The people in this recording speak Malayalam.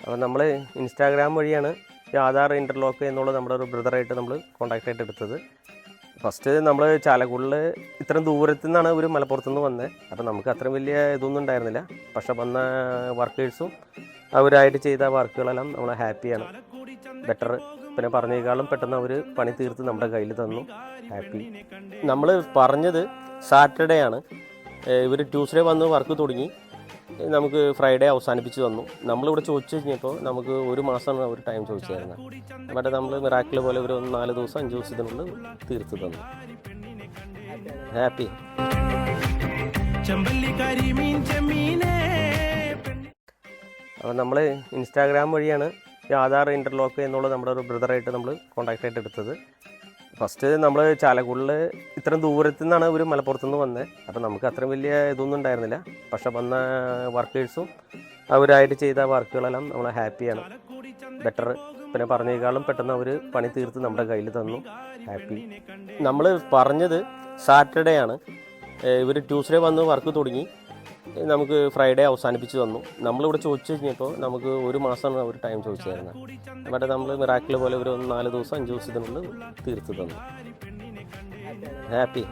അപ്പോൾ നമ്മൾ ഇൻസ്റ്റാഗ്രാം വഴിയാണ് ഈ ആധാർ ഇൻ്റർലോക്ക് എന്നുള്ള നമ്മുടെ ഒരു ബ്രദറായിട്ട് നമ്മൾ കോൺടാക്റ്റ് ആയിട്ട് എടുത്തത്. ഫസ്റ്റ് നമ്മൾ ചാലക്കുടിൽ ഇത്രയും ദൂരത്തു നിന്നാണ് ഒരു മലപ്പുറത്തു നിന്ന് വന്നത്. അപ്പോൾ നമുക്ക് അത്രയും വലിയ ഇതൊന്നും ഉണ്ടായിരുന്നില്ല. പക്ഷെ വന്ന വർക്കേഴ്സും അവരായിട്ട് ചെയ്ത വർക്കുകളെല്ലാം നമ്മൾ ഹാപ്പിയാണ്. ബെറ്റർ പിന്നെ പറഞ്ഞേക്കാളും പെട്ടെന്ന് അവർ പണി തീർത്ത് നമ്മുടെ കയ്യിൽ തന്നു. ഹാപ്പി. നമ്മൾ പറഞ്ഞത് സാറ്റർഡേ ആണ്. ഇവർ ട്യൂസ്ഡേ വന്ന് വർക്ക് തുടങ്ങി, നമുക്ക് ഫ്രൈഡേ അവസാനിപ്പിച്ച് തന്നു. നമ്മളിവിടെ ചോദിച്ചു കഴിഞ്ഞപ്പോൾ നമുക്ക് ഒരു മാസമാണ് അവർ ടൈം ചോദിച്ചായിരുന്നത്. മറ്റേ നമ്മൾ മിറാക്കിൾ പോലെ ഒരു 4 ദിവസം 5 ദിവസത്തിനുള്ളിൽ തീർത്ത് തന്നു. ഹാപ്പി. അപ്പോൾ നമ്മൾ ഇൻസ്റ്റാഗ്രാം വഴിയാണ് ഈ ആധാർ ഇൻ്റർലോക്ക് എന്നുള്ള നമ്മുടെ ഒരു ബ്രദറായിട്ട് നമ്മൾ കോൺടാക്റ്റ് ആയിട്ട് എടുത്തത്. ഫസ്റ്റ് നമ്മൾ ചാലക്കുടിൽ ഇത്രയും ദൂരത്തു നിന്നാണ് ഒരു മലപ്പുറത്തു നിന്ന് വന്നത്. അപ്പോൾ നമുക്ക് അത്രയും വലിയ ഇതൊന്നും ഉണ്ടായിരുന്നില്ല. പക്ഷെ വന്ന വർക്കേഴ്സും അവരായിട്ട് ചെയ്ത വർക്കുകളെല്ലാം നമ്മൾ ഹാപ്പിയാണ്. ബെറ്റർ പിന്നെ പറഞ്ഞേക്കാളും പെട്ടെന്ന് അവർ പണി തീർത്ത് നമ്മുടെ കയ്യിൽ തന്നു. ഹാപ്പി. നമ്മൾ പറഞ്ഞത് സാറ്റർഡേ ആണ്. ഇവർ ട്യൂസ്ഡേ വന്ന് വർക്ക് തുടങ്ങി, നമുക്ക് ഫ്രൈഡേ അവസാനിപ്പിച്ച് തന്നു. നമ്മളിവിടെ ചോദിച്ചു കഴിഞ്ഞപ്പോൾ നമുക്ക് ഒരു മാസമാണ് അവർ ടൈം ചോദിച്ചായിരുന്നത്. മറ്റേ നമ്മൾ മിറാക്കിൾ പോലെ ഒരു 4 ദിവസം 5 ദിവസത്തിനുള്ളിൽ തീർത്ത് തന്നു. ഹാപ്പി.